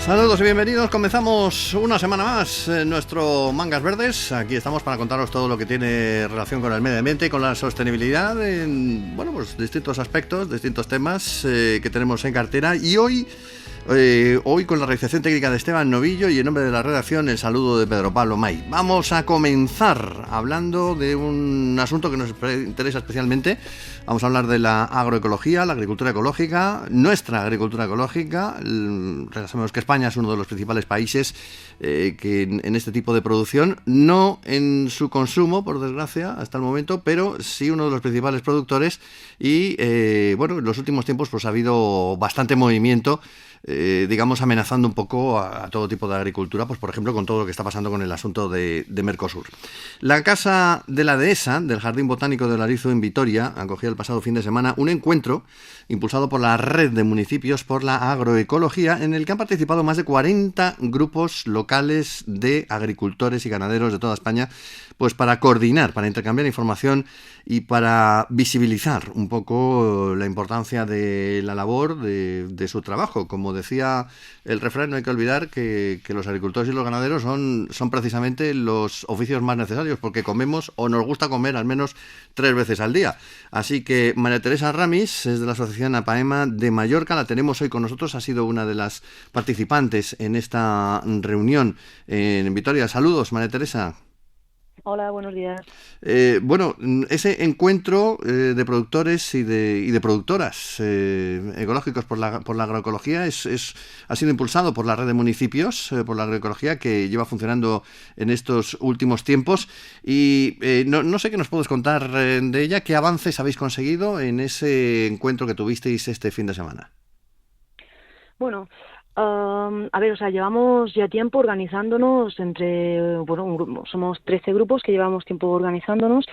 Saludos y bienvenidos. Comenzamos una semana más nuestro Mangas Verdes. Aquí estamos para contaros todo lo que tiene relación con el medio ambiente y con la sostenibilidad en, bueno, pues distintos aspectos, distintos temas que tenemos en cartera. Y hoy con la realización técnica de Esteban Novillo y en nombre de la redacción el saludo de Pedro Pablo May. Vamos a comenzar hablando de un asunto que nos interesa especialmente. Vamos a hablar de la agroecología, la agricultura ecológica, nuestra agricultura ecológica. Sabemos que España es uno de los principales países que en este tipo de producción, no en su consumo, por desgracia, hasta el momento, pero sí uno de los principales productores y, bueno, en los últimos tiempos pues ha habido bastante movimiento, digamos, amenazando un poco a todo tipo de agricultura, pues por ejemplo con todo lo que está pasando con el asunto de Mercosur. La Casa de la Dehesa, del Jardín Botánico del Arizo en Vitoria, acogía el pasado fin de semana un encuentro impulsado por la Red de Municipios por la Agroecología, en el que han participado más de 40 grupos locales de agricultores y ganaderos de toda España, pues para coordinar, para intercambiar información y para visibilizar un poco la importancia de la labor de su trabajo. Como decía el refrán, no hay que olvidar que los agricultores y los ganaderos son precisamente los oficios más necesarios, porque comemos, o nos gusta comer, al menos 3 veces al día. Así que María Teresa Ramis es de la Asociación APAEMA de Mallorca, la tenemos hoy con nosotros, ha sido una de las participantes en esta reunión en Vitoria. Saludos, María Teresa. Hola, buenos días. Bueno, ese encuentro de productores y de productoras ecológicos por la agroecología ha sido impulsado por la Red de Municipios por la agroecología, que lleva funcionando en estos últimos tiempos. Y no sé qué nos puedes contar de ella, qué avances habéis conseguido en ese encuentro que tuvisteis este fin de semana. Bueno, a ver, llevamos ya tiempo organizándonos somos 13 grupos que llevamos tiempo organizándonos,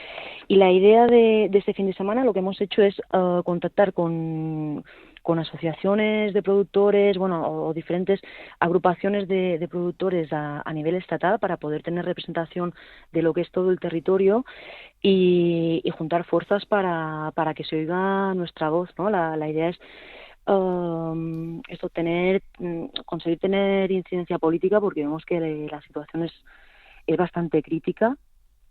y la idea de este fin de semana lo que hemos hecho es contactar con asociaciones de productores, o diferentes agrupaciones de productores a nivel estatal, para poder tener representación de lo que es todo el territorio y juntar fuerzas para que se oiga nuestra voz, ¿no? La idea es conseguir tener incidencia política, porque vemos que la situación es bastante crítica,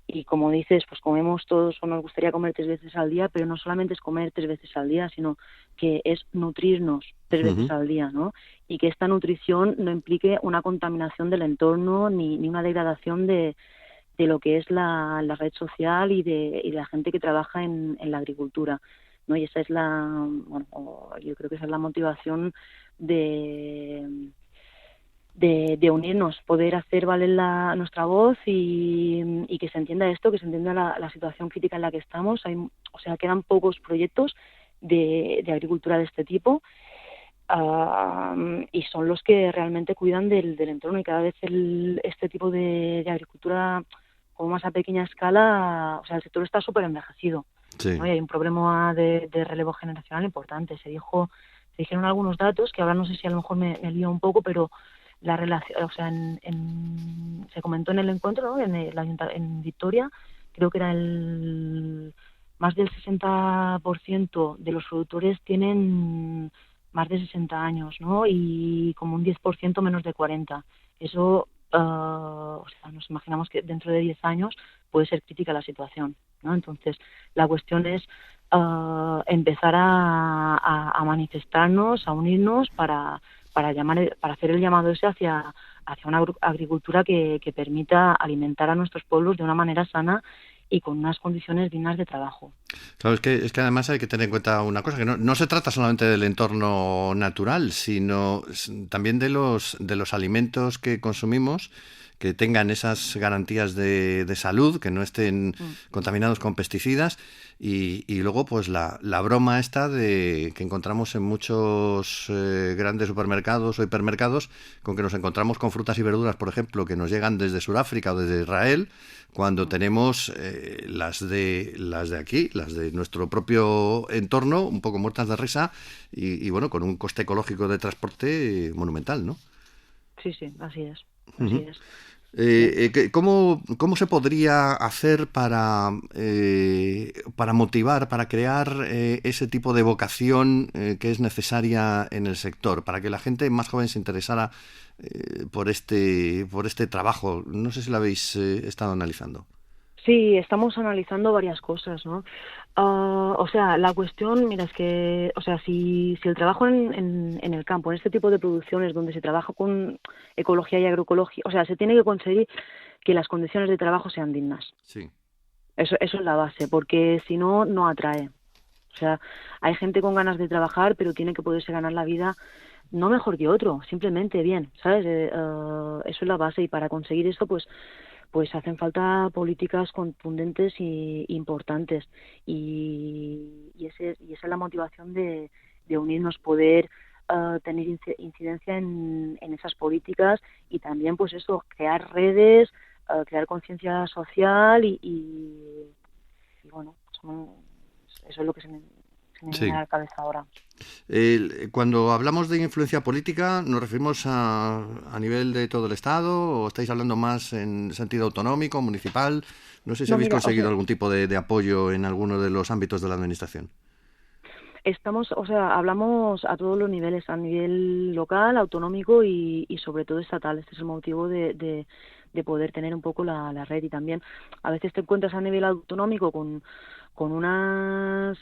y como dices, pues comemos todos, o nos gustaría comer 3 veces al día, pero no solamente es comer 3 veces al día, sino que es nutrirnos 3 veces al día, ¿no? Y que esta nutrición no implique una contaminación del entorno ni una degradación de lo que es la red social y de la gente que trabaja en la agricultura, ¿no? Y esa es yo creo que esa es la motivación de unirnos, poder hacer valer nuestra voz y que se entienda esto, que se entienda la situación crítica en la que estamos. Quedan pocos proyectos de agricultura de este tipo, y son los que realmente cuidan del entorno, y cada vez este tipo de agricultura como más a pequeña escala, el sector está súper envejecido. Sí. ¿No? Y hay un problema de relevo generacional importante. Se dijeron algunos datos que ahora no sé si a lo mejor me lío un poco, pero la relación, se comentó en el encuentro, ¿no? En Vitoria, creo que era más del 60% de los productores tienen más de 60 años, ¿no? Y como un 10% menos de 40. Eso, nos imaginamos que dentro de 10 años puede ser crítica la situación, ¿no? Entonces, la cuestión es empezar a manifestarnos, a unirnos para hacer el llamado ese hacia una agricultura que permita alimentar a nuestros pueblos de una manera sana y con unas condiciones dignas de trabajo. Claro, es que además hay que tener en cuenta una cosa, que no se trata solamente del entorno natural, sino también de los alimentos que consumimos, que tengan esas garantías de salud, que no estén contaminados con pesticidas, y luego pues la broma esta que encontramos en muchos grandes supermercados o hipermercados, con que nos encontramos con frutas y verduras, por ejemplo, que nos llegan desde Sudáfrica o desde Israel, cuando tenemos las de aquí, las de nuestro propio entorno, un poco muertas de risa y bueno, con un coste ecológico de transporte monumental, ¿no? Sí, así es. Así es. ¿Cómo se podría hacer para motivar, para crear ese tipo de vocación que es necesaria en el sector, para que la gente más joven se interesara por este trabajo? No sé si lo habéis estado analizando. Sí, estamos analizando varias cosas, ¿no? O sea, la cuestión, mira, es que, o sea, si el trabajo en el campo, en este tipo de producciones donde se trabaja con ecología y agroecología, o sea, se tiene que conseguir que las condiciones de trabajo sean dignas. Sí. Eso es la base, porque si no, no atrae. O sea, hay gente con ganas de trabajar, pero tiene que poderse ganar la vida no mejor que otro, simplemente bien, ¿sabes? Eso es la base y para conseguir eso, pues hacen falta políticas contundentes y importantes y esa es la motivación de unirnos, poder tener incidencia en esas políticas y también pues eso, crear redes, crear conciencia social y bueno, eso es lo que se me viene a Sí. la cabeza ahora. Cuando hablamos de influencia política, ¿nos referimos a nivel de todo el Estado o estáis hablando más en sentido autonómico, municipal? No sé si No, habéis mira, o conseguido sea, algún tipo de apoyo en alguno de los ámbitos de la Administración. estamos, o sea, hablamos a todos los niveles, a nivel local, autonómico y sobre todo estatal. Este es el motivo de poder tener un poco la red y también a veces te encuentras a nivel autonómico con unas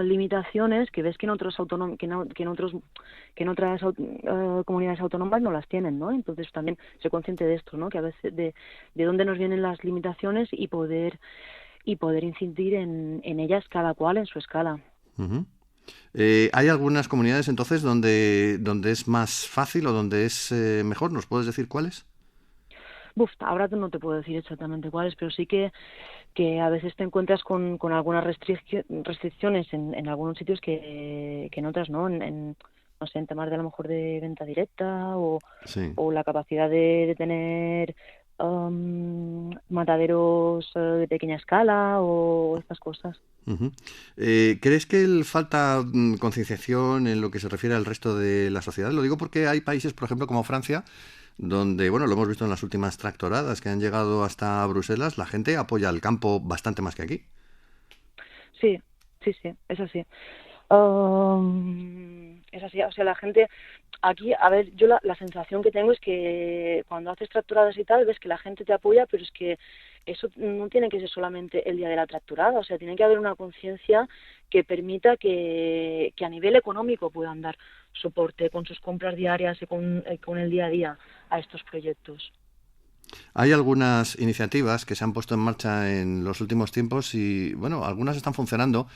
limitaciones que ves que en otros que en otras comunidades autónomas no las tienen, ¿no? Entonces también ser consciente de esto, ¿no? Que a veces de dónde nos vienen las limitaciones y poder incidir en ellas cada cual en su escala. Ujú. ¿Hay algunas comunidades entonces donde es más fácil o donde es mejor? ¿Nos puedes decir cuáles? Buf, ahora no te puedo decir exactamente cuáles, pero sí que a veces te encuentras con algunas restricciones en algunos sitios que en otras no, no sé, en temas de a lo mejor de venta directa Sí. o la capacidad de tener mataderos de pequeña escala o estas cosas. Ujú. ¿Crees que falta concienciación en lo que se refiere al resto de la sociedad? Lo digo porque hay países, por ejemplo, como Francia, donde, bueno, lo hemos visto en las últimas tractoradas que han llegado hasta Bruselas, la gente apoya al campo bastante más que aquí. Sí, sí, sí, es así. Es así, o sea, la gente aquí, a ver, yo la sensación que tengo es que cuando haces tractoradas y tal, ves que la gente te apoya, pero es que eso no tiene que ser solamente el día de la tractorada, o sea, tiene que haber una conciencia que permita que a nivel económico puedan dar soporte con sus compras diarias y con el día a día a estos proyectos. Hay algunas iniciativas que se han puesto en marcha en los últimos tiempos y, bueno, algunas están funcionando,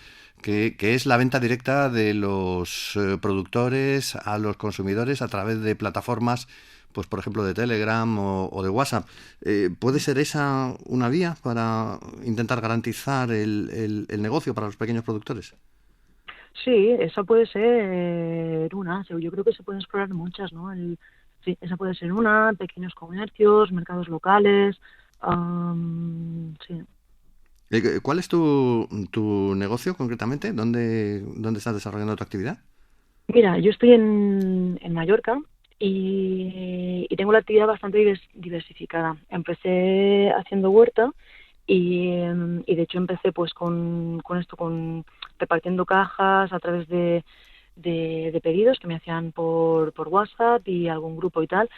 que es la venta directa de los productores a los consumidores a través de plataformas, pues por ejemplo de Telegram o de WhatsApp. ¿Puede ser esa una vía para intentar garantizar el negocio para los pequeños productores? Sí, esa puede ser una. Yo creo que se pueden explorar muchas, ¿no? Sí, esa puede ser una, pequeños comercios, mercados locales. Sí. ¿Cuál es tu negocio concretamente? ¿Dónde estás desarrollando tu actividad? Mira, yo estoy en Mallorca y tengo la actividad bastante diversificada. Empecé haciendo huerta y de hecho empecé pues con esto, con repartiendo cajas a través de pedidos que me hacían por WhatsApp y algún grupo y tal.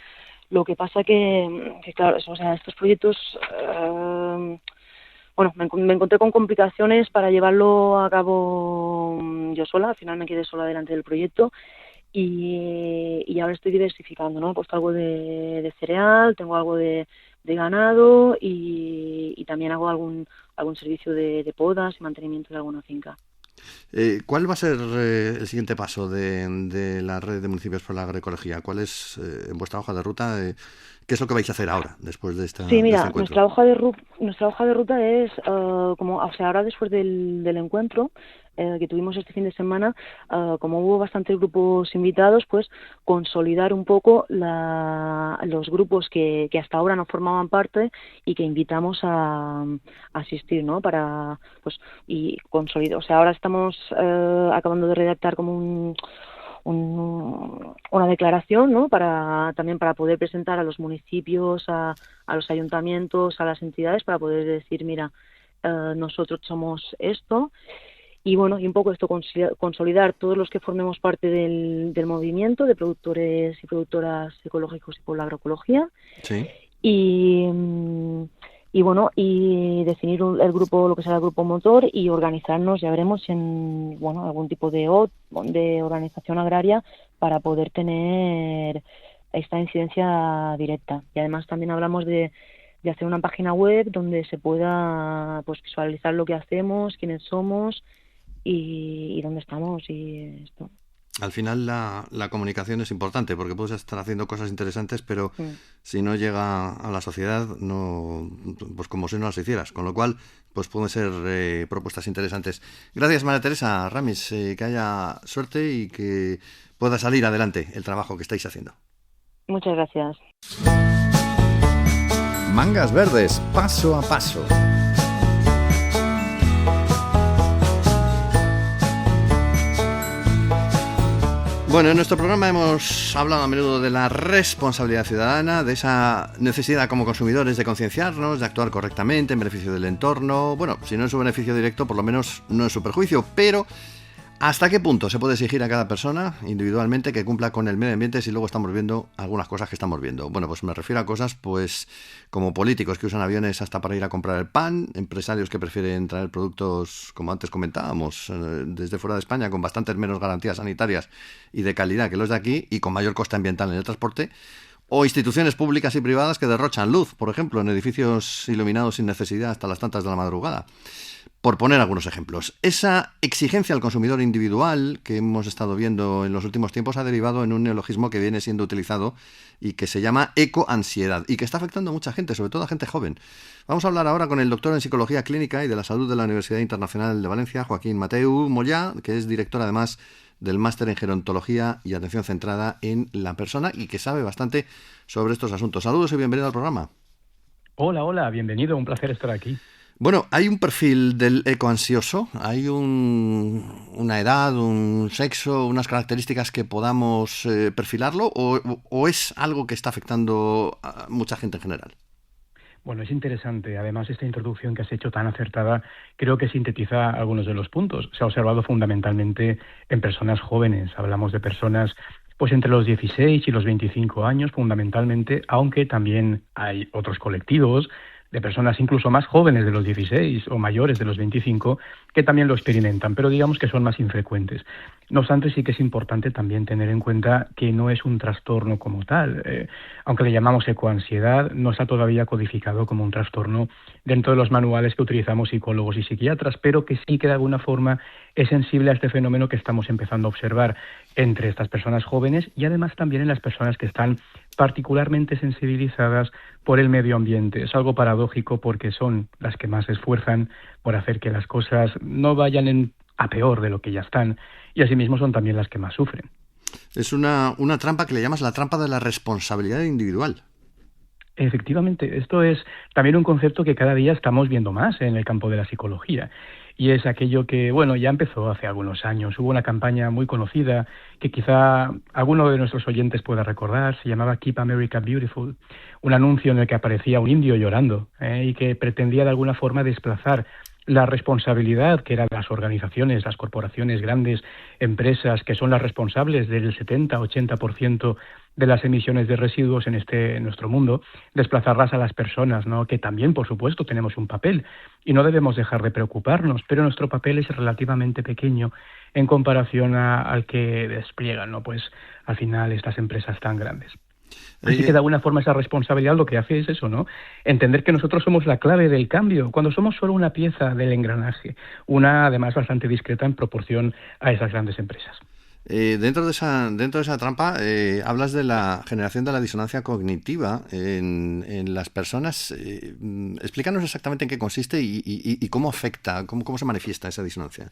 Lo que pasa que claro, o sea, estos proyectos, bueno, me encontré con complicaciones para llevarlo a cabo yo sola. Al final me quedé sola delante del proyecto y ahora estoy diversificando, ¿no? He puesto algo de cereal, tengo algo de ganado y también hago algún servicio de podas y mantenimiento de alguna finca. ¿Cuál va a ser el siguiente paso de la red de municipios por la agroecología? ¿Cuál es, en vuestra hoja de ruta, qué es lo que vais a hacer ahora, después Sí, de este mira, encuentro? nuestra hoja de ruta es como, o sea, ahora después del encuentro que tuvimos este fin de semana, como hubo bastantes grupos invitados, pues consolidar un poco los grupos que hasta ahora no formaban parte y que invitamos a asistir, ¿no? Para, pues, y consolidar, o sea, ahora estamos acabando de redactar como una declaración, ¿no? También para poder presentar a los municipios, a los ayuntamientos, a las entidades, para poder decir, mira, nosotros somos esto. Y bueno, y un poco esto, consolidar todos los que formemos parte del movimiento de productores y productoras ecológicos y por la agroecología. Sí. Y bueno, y definir el grupo, lo que será el grupo motor, y organizarnos, ya veremos, en algún tipo de organización agraria para poder tener esta incidencia directa. Y además también hablamos de hacer una página web donde se pueda pues visualizar lo que hacemos, quiénes somos y dónde estamos y esto. Al final la comunicación es importante porque puedes estar haciendo cosas interesantes, pero si no llega a la sociedad, no, pues como si no las hicieras. Con lo cual, pues pueden ser propuestas interesantes. Gracias, María Teresa Ramis, que haya suerte y que pueda salir adelante el trabajo que estáis haciendo. Muchas gracias. Mangas Verdes, paso a paso. Bueno, en nuestro programa hemos hablado a menudo de la responsabilidad ciudadana, de esa necesidad como consumidores de concienciarnos, de actuar correctamente en beneficio del entorno. Bueno, si no es su beneficio directo, por lo menos no es su perjuicio, pero ¿hasta qué punto se puede exigir a cada persona individualmente que cumpla con el medio ambiente si luego estamos viendo algunas cosas que estamos viendo? Bueno, pues me refiero a cosas pues como políticos que usan aviones hasta para ir a comprar el pan, empresarios que prefieren traer productos, como antes comentábamos, desde fuera de España con bastantes menos garantías sanitarias y de calidad que los de aquí y con mayor coste ambiental en el transporte, o instituciones públicas y privadas que derrochan luz, por ejemplo, en edificios iluminados sin necesidad hasta las tantas de la madrugada. Por poner algunos ejemplos, esa exigencia al consumidor individual que hemos estado viendo en los últimos tiempos ha derivado en un neologismo que viene siendo utilizado y que se llama ecoansiedad y que está afectando a mucha gente, sobre todo a gente joven. Vamos a hablar ahora con el doctor en Psicología Clínica y de la Salud de la Universidad Internacional de Valencia, Joaquín Mateu Mollà, que es director además del Máster en Gerontología y Atención Centrada en la Persona y que sabe bastante sobre estos asuntos. Saludos y bienvenido al programa. Hola, bienvenido, un placer estar aquí. Bueno, ¿hay un perfil del ecoansioso? ¿Hay una edad, un sexo, unas características que podamos perfilarlo? ¿O es algo que está afectando a mucha gente en general? Bueno, es interesante. Además, esta introducción que has hecho tan acertada creo que sintetiza algunos de los puntos. Se ha observado fundamentalmente en personas jóvenes. Hablamos de personas pues entre los 16 y los 25 años fundamentalmente, aunque también hay otros colectivos de personas incluso más jóvenes de los 16 o mayores de los 25 que también lo experimentan, pero digamos que son más infrecuentes. No obstante, sí que es importante también tener en cuenta que no es un trastorno como tal. Aunque le llamamos ecoansiedad, no está todavía codificado como un trastorno dentro de los manuales que utilizamos psicólogos y psiquiatras, pero que sí que de alguna forma es sensible a este fenómeno que estamos empezando a observar entre estas personas jóvenes y además también en las personas que están particularmente sensibilizadas por el medio ambiente. Es algo paradójico porque son las que más se esfuerzan por hacer que las cosas no vayan a peor de lo que ya están y asimismo son también las que más sufren. Es una trampa que le llamas la trampa de la responsabilidad individual. Efectivamente, esto es también un concepto que cada día estamos viendo más en el campo de la psicología. Y es aquello que, bueno, ya empezó hace algunos años. Hubo una campaña muy conocida que quizá alguno de nuestros oyentes pueda recordar. Se llamaba Keep America Beautiful. Un anuncio en el que aparecía un indio llorando y que pretendía de alguna forma desplazar la responsabilidad que eran las organizaciones, las corporaciones, grandes empresas que son las responsables del 70-80% de las emisiones de residuos en nuestro mundo, desplazarlas a las personas, ¿no? Que también, por supuesto, tenemos un papel y no debemos dejar de preocuparnos, pero nuestro papel es relativamente pequeño en comparación al que despliegan, ¿no? Pues al final estas empresas tan grandes. Así que de alguna forma esa responsabilidad lo que hace es eso, ¿no? Entender que nosotros somos la clave del cambio, cuando somos solo una pieza del engranaje, una además bastante discreta en proporción a esas grandes empresas. Dentro de esa trampa hablas de la generación de la disonancia cognitiva en las personas. Explícanos exactamente en qué consiste y cómo afecta, cómo se manifiesta esa disonancia.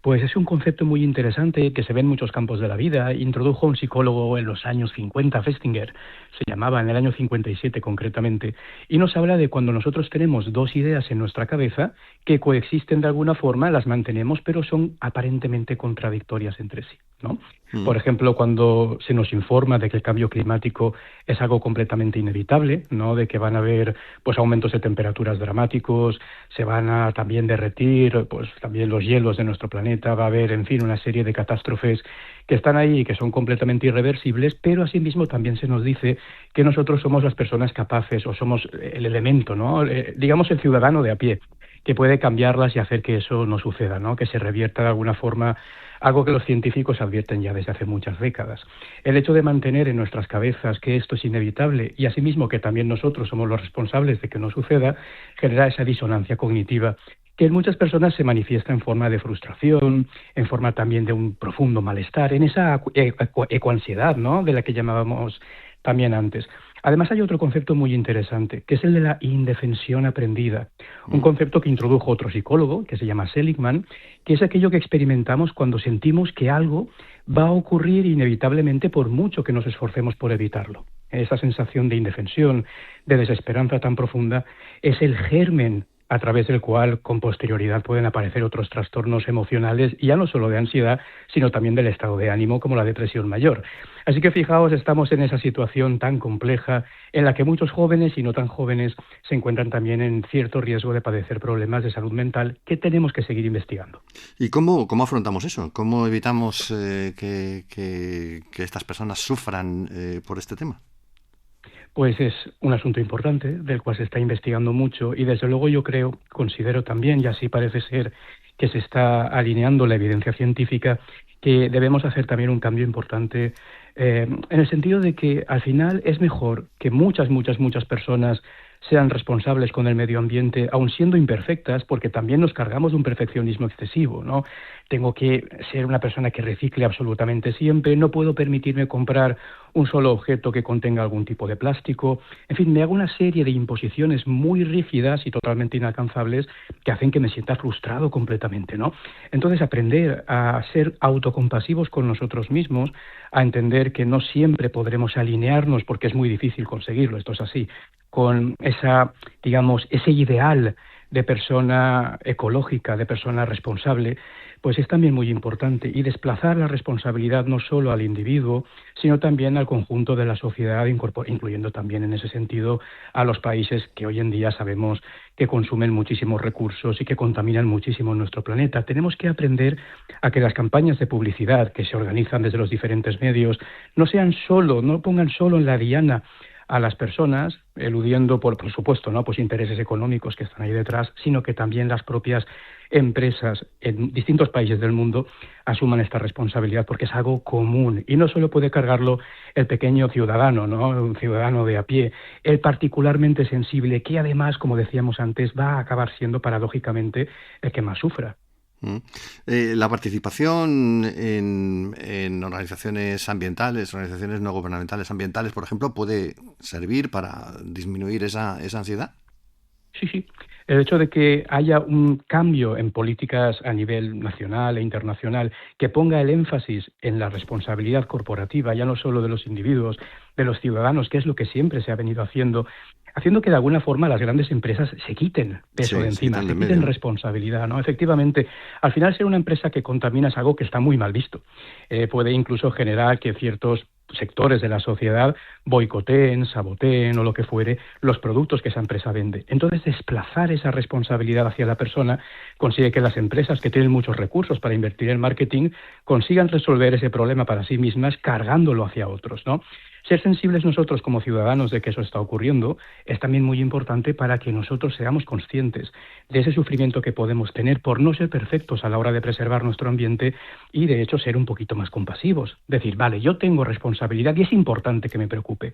Pues es un concepto muy interesante que se ve en muchos campos de la vida. Introdujo un psicólogo en los años 50, Festinger, se llamaba en el año 57 concretamente, y nos habla de cuando nosotros tenemos dos ideas en nuestra cabeza que coexisten de alguna forma, las mantenemos, pero son aparentemente contradictorias entre sí. ¿no? Por ejemplo, cuando se nos informa de que el cambio climático es algo completamente inevitable, ¿no? De que van a haber pues aumentos de temperaturas dramáticos, se van a también derretir pues también los hielos de nuestro planeta, va a haber, en fin, una serie de catástrofes que están ahí y que son completamente irreversibles, pero asimismo también se nos dice que nosotros somos las personas capaces o somos el elemento, ¿no? Digamos el ciudadano de a pie, que puede cambiarlas y hacer que eso no suceda, ¿no? Que se revierta de alguna forma, algo que los científicos advierten ya desde hace muchas décadas. El hecho de mantener en nuestras cabezas que esto es inevitable y asimismo que también nosotros somos los responsables de que no suceda, genera esa disonancia cognitiva que en muchas personas se manifiesta en forma de frustración, en forma también de un profundo malestar, en esa ecoansiedad, ¿no? De la que llamábamos también antes. Además hay otro concepto muy interesante, que es el de la indefensión aprendida, un concepto que introdujo otro psicólogo, que se llama Seligman, que es aquello que experimentamos cuando sentimos que algo va a ocurrir inevitablemente por mucho que nos esforcemos por evitarlo. Esa sensación de indefensión, de desesperanza tan profunda, es el germen a través del cual con posterioridad pueden aparecer otros trastornos emocionales, ya no solo de ansiedad, sino también del estado de ánimo, como la depresión mayor. Así que fijaos, estamos en esa situación tan compleja en la que muchos jóvenes y no tan jóvenes se encuentran también en cierto riesgo de padecer problemas de salud mental que tenemos que seguir investigando. ¿Y cómo afrontamos eso? ¿Cómo evitamos que estas personas sufran por este tema? Pues es un asunto importante del cual se está investigando mucho y desde luego yo considero también, y así parece ser que se está alineando la evidencia científica, que debemos hacer también un cambio importante en el sentido de que al final es mejor que muchas personas sean responsables con el medio ambiente, aun siendo imperfectas, porque también nos cargamos de un perfeccionismo excesivo, ¿no? Tengo que ser una persona que recicle absolutamente siempre, no puedo permitirme comprar un solo objeto que contenga algún tipo de plástico. En fin, me hago una serie de imposiciones muy rígidas y totalmente inalcanzables que hacen que me sienta frustrado completamente, ¿no? Entonces, aprender a ser autocompasivos con nosotros mismos, a entender que no siempre podremos alinearnos, porque es muy difícil conseguirlo, esto es así, con ese ideal de persona ecológica, de persona responsable, pues es también muy importante. Y desplazar la responsabilidad no solo al individuo, sino también al conjunto de la sociedad, incluyendo también en ese sentido a los países que hoy en día sabemos que consumen muchísimos recursos y que contaminan muchísimo nuestro planeta. Tenemos que aprender a que las campañas de publicidad que se organizan desde los diferentes medios no pongan solo en la diana a las personas, eludiendo, por supuesto, ¿no? Pues intereses económicos que están ahí detrás, sino que también las propias empresas en distintos países del mundo asuman esta responsabilidad, porque es algo común y no solo puede cargarlo el pequeño ciudadano, ¿no? Un ciudadano de a pie, el particularmente sensible, que además, como decíamos antes, va a acabar siendo paradójicamente el que más sufra. La participación en organizaciones ambientales, organizaciones no gubernamentales ambientales, por ejemplo, ¿puede servir para disminuir esa ansiedad? Sí. El hecho de que haya un cambio en políticas a nivel nacional e internacional que ponga el énfasis en la responsabilidad corporativa, ya no solo de los individuos, de los ciudadanos, que es lo que siempre se ha venido haciendo que de alguna forma las grandes empresas se quiten peso de encima, se quiten responsabilidad, ¿no? Efectivamente, al final ser una empresa que contamina es algo que está muy mal visto. Puede incluso generar que ciertos sectores de la sociedad boicoteen, saboteen o lo que fuere los productos que esa empresa vende. Entonces, desplazar esa responsabilidad hacia la persona consigue que las empresas que tienen muchos recursos para invertir en marketing consigan resolver ese problema para sí mismas cargándolo hacia otros, ¿no? Ser sensibles nosotros como ciudadanos de que eso está ocurriendo es también muy importante para que nosotros seamos conscientes de ese sufrimiento que podemos tener por no ser perfectos a la hora de preservar nuestro ambiente y de hecho ser un poquito más compasivos. Decir, vale, yo tengo responsabilidad y es importante que me preocupe.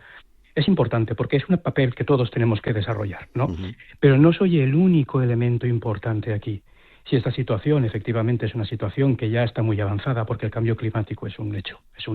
Es importante porque es un papel que todos tenemos que desarrollar, ¿no? Pero no soy el único elemento importante aquí. Si esta situación efectivamente es una situación que ya está muy avanzada porque el cambio climático es un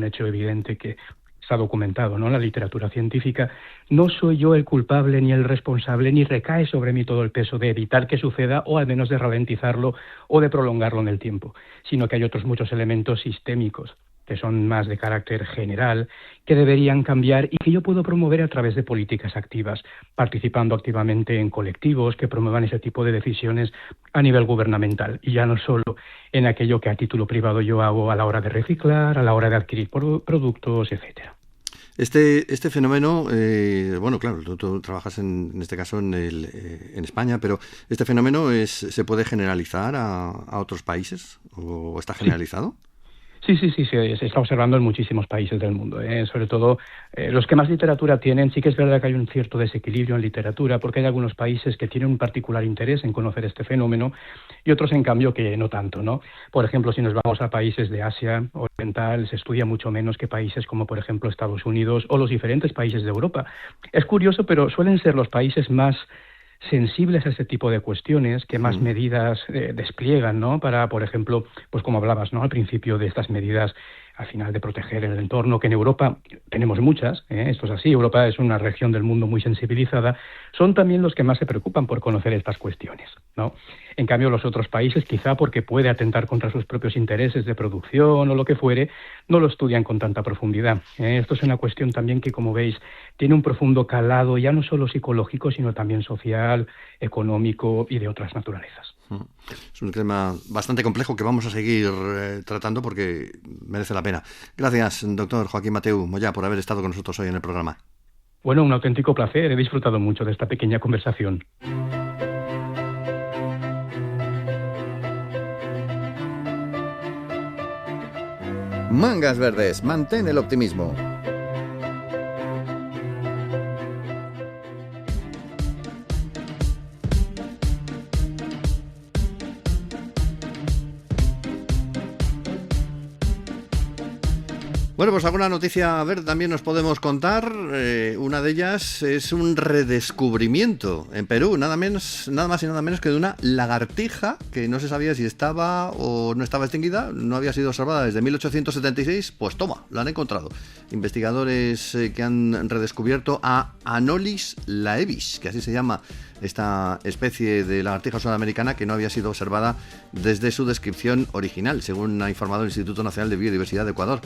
hecho evidente que está documentado, ¿no? En la literatura científica, no soy yo el culpable ni el responsable, ni recae sobre mí todo el peso de evitar que suceda o al menos de ralentizarlo o de prolongarlo en el tiempo, sino que hay otros muchos elementos sistémicos que son más de carácter general, que deberían cambiar y que yo puedo promover a través de políticas activas, participando activamente en colectivos que promuevan ese tipo de decisiones a nivel gubernamental y ya no solo en aquello que a título privado yo hago a la hora de reciclar, a la hora de adquirir productos, etcétera. Este fenómeno, bueno, claro, tú trabajas en este caso en España, pero ¿este fenómeno se puede generalizar a otros países o está generalizado? Sí, se está observando en muchísimos países del mundo, sobre todo los que más literatura tienen. Sí que es verdad que hay un cierto desequilibrio en literatura porque hay algunos países que tienen un particular interés en conocer este fenómeno y otros, en cambio, que no tanto, ¿no? Por ejemplo, si nos vamos a países de Asia Oriental, se estudia mucho menos que países como, por ejemplo, Estados Unidos o los diferentes países de Europa. Es curioso, pero suelen ser los países más sensibles a ese tipo de cuestiones, que más medidas despliegan, ¿no? Para, por ejemplo, pues como hablabas, ¿no? Al principio, de estas medidas al final de proteger el entorno, que en Europa tenemos muchas, esto es así, Europa es una región del mundo muy sensibilizada, son también los que más se preocupan por conocer estas cuestiones, ¿no? En cambio, los otros países, quizá porque puede atentar contra sus propios intereses de producción o lo que fuere, no lo estudian con tanta profundidad. Esto es una cuestión también que, como veis, tiene un profundo calado, ya no solo psicológico, sino también social, económico y de otras naturalezas. Es un tema bastante complejo que vamos a seguir tratando porque merece la pena. Gracias, doctor Joaquín Mateu Moyá, por haber estado con nosotros hoy en el programa. Bueno, un auténtico placer. He disfrutado mucho de esta pequeña conversación. Mangas Verdes, mantén el optimismo. Bueno, pues alguna noticia verde también nos podemos contar. Una de ellas es un redescubrimiento en Perú, nada más y nada menos que de una lagartija que no se sabía si estaba o no estaba extinguida, no había sido observada desde 1876, pues toma, la han encontrado. Investigadores que han redescubierto a Anolis laevis, que así se llama esta especie de lagartija sudamericana que no había sido observada desde su descripción original, según ha informado el Instituto Nacional de Biodiversidad de Ecuador.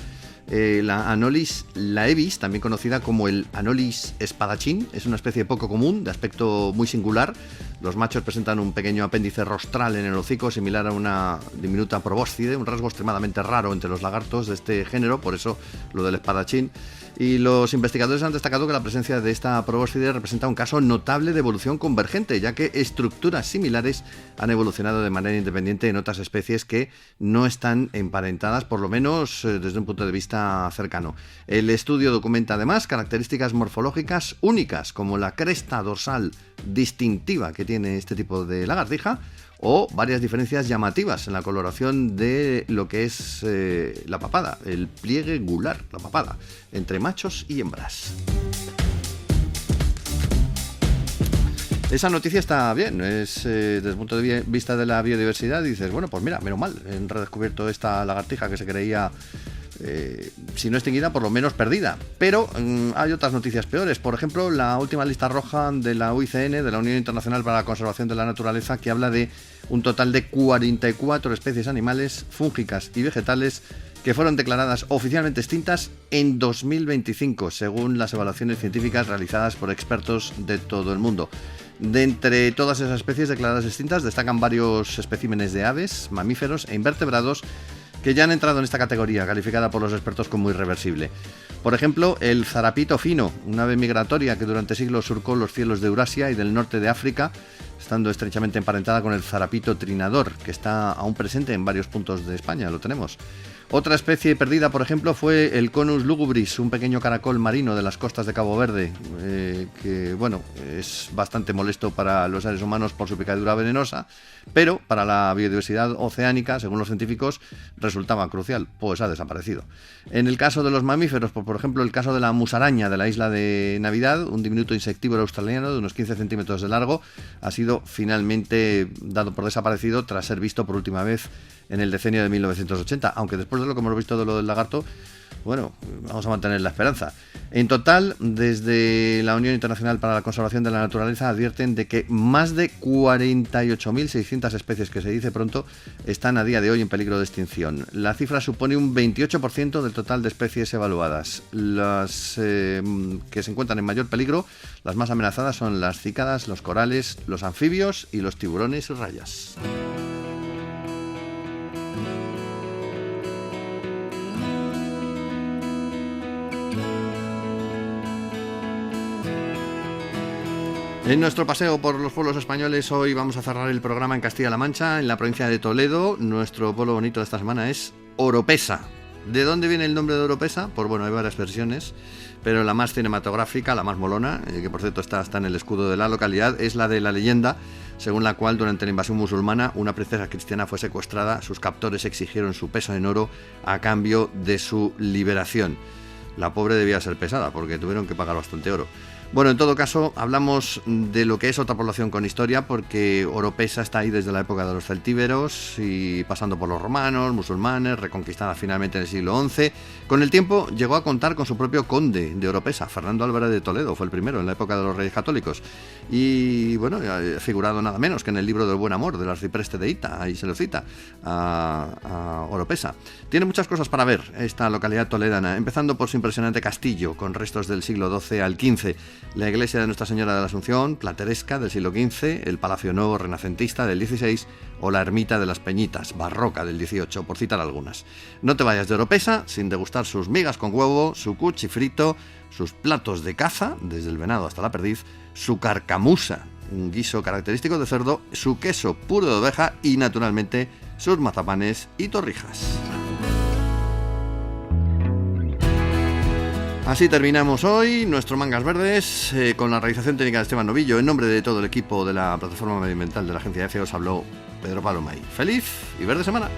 La Anolis laevis, también conocida como el Anolis espadachín, es una especie poco común, de aspecto muy singular. Los machos presentan un pequeño apéndice rostral en el hocico, similar a una diminuta probóscide, un rasgo extremadamente raro entre los lagartos de este género, por eso lo del espadachín. Y los investigadores han destacado que la presencia de esta probóscide representa un caso notable de evolución convergente, ya que estructuras similares han evolucionado de manera independiente en otras especies que no están emparentadas, por lo menos desde un punto de vista cercano. El estudio documenta además características morfológicas únicas, como la cresta dorsal distintiva que tiene este tipo de lagartija, o varias diferencias llamativas en la coloración de lo que es la papada, el pliegue gular, la papada, entre machos y hembras. Esa noticia está bien, es desde el punto de vista de la biodiversidad, dices, bueno, pues mira, menos mal, han redescubierto esta lagartija que se creía, si no extinguida, por lo menos perdida. Pero hay otras noticias peores. Por ejemplo, la última lista roja de la UICN, de la Unión Internacional para la Conservación de la Naturaleza, que habla de un total de 44 especies animales, fúngicas y vegetales que fueron declaradas oficialmente extintas en 2025, según las evaluaciones científicas realizadas por expertos de todo el mundo. De entre todas esas especies declaradas extintas destacan varios especímenes de aves, mamíferos e invertebrados que ya han entrado en esta categoría, calificada por los expertos como irreversible. Por ejemplo, el zarapito fino, un ave migratoria que durante siglos surcó los cielos de Eurasia y del norte de África, estando estrechamente emparentada con el zarapito trinador, que está aún presente en varios puntos de España, lo tenemos. Otra especie perdida, por ejemplo, fue el Conus lugubris, un pequeño caracol marino de las costas de Cabo Verde, que, bueno, es bastante molesto para los seres humanos por su picadura venenosa, pero para la biodiversidad oceánica, según los científicos, resultaba crucial, pues ha desaparecido. En el caso de los mamíferos, por ejemplo, el caso de la musaraña de la isla de Navidad, un diminuto insectívoro australiano de unos 15 centímetros de largo, ha sido finalmente dado por desaparecido tras ser visto por última vez en el decenio de 1980, aunque después de lo que hemos visto de lo del lagarto, bueno, vamos a mantener la esperanza. En total, desde la Unión Internacional para la Conservación de la Naturaleza advierten de que más de 48.600 especies, que se dice pronto, están a día de hoy en peligro de extinción. La cifra supone un 28% del total de especies evaluadas. Las que se encuentran en mayor peligro, las más amenazadas, son las cícadas, los corales, los anfibios y los tiburones y rayas. En nuestro paseo por los pueblos españoles, hoy vamos a cerrar el programa en Castilla-La Mancha, en la provincia de Toledo. Nuestro pueblo bonito de esta semana es Oropesa. ¿De dónde viene el nombre de Oropesa? Pues bueno, hay varias versiones, pero la más cinematográfica, la más molona, que por cierto está en el escudo de la localidad, es la de la leyenda, según la cual durante la invasión musulmana una princesa cristiana fue secuestrada, sus captores exigieron su peso en oro a cambio de su liberación. La pobre debía ser pesada, porque tuvieron que pagar bastante oro. Bueno, en todo caso, hablamos de lo que es otra población con historia, porque Oropesa está ahí desde la época de los celtíberos y pasando por los romanos, musulmanes, reconquistada finalmente en el siglo XI. Con el tiempo llegó a contar con su propio conde de Oropesa, Fernando Álvarez de Toledo, fue el primero en la época de los Reyes Católicos. Y bueno, ha figurado nada menos que en el libro del Buen Amor del arcipreste de Hita, ahí se lo cita a Oropesa. Tiene muchas cosas para ver esta localidad toledana, empezando por su impresionante castillo con restos del siglo XII al XV. La iglesia de Nuestra Señora de la Asunción, plateresca del siglo XV, el Palacio Nuevo renacentista del XVI o la Ermita de las Peñitas, barroca del XVIII, por citar algunas. No te vayas de Oropesa sin degustar sus migas con huevo, su cuchi frito, sus platos de caza, desde el venado hasta la perdiz, su carcamusa, un guiso característico de cerdo, su queso puro de oveja y, naturalmente, sus mazapanes y torrijas. Así terminamos hoy nuestro Mangas Verdes con la realización técnica de Esteban Novillo. En nombre de todo el equipo de la Plataforma Medioambiental de la Agencia EFE os habló Pedro Palomay. ¡Feliz y verde semana!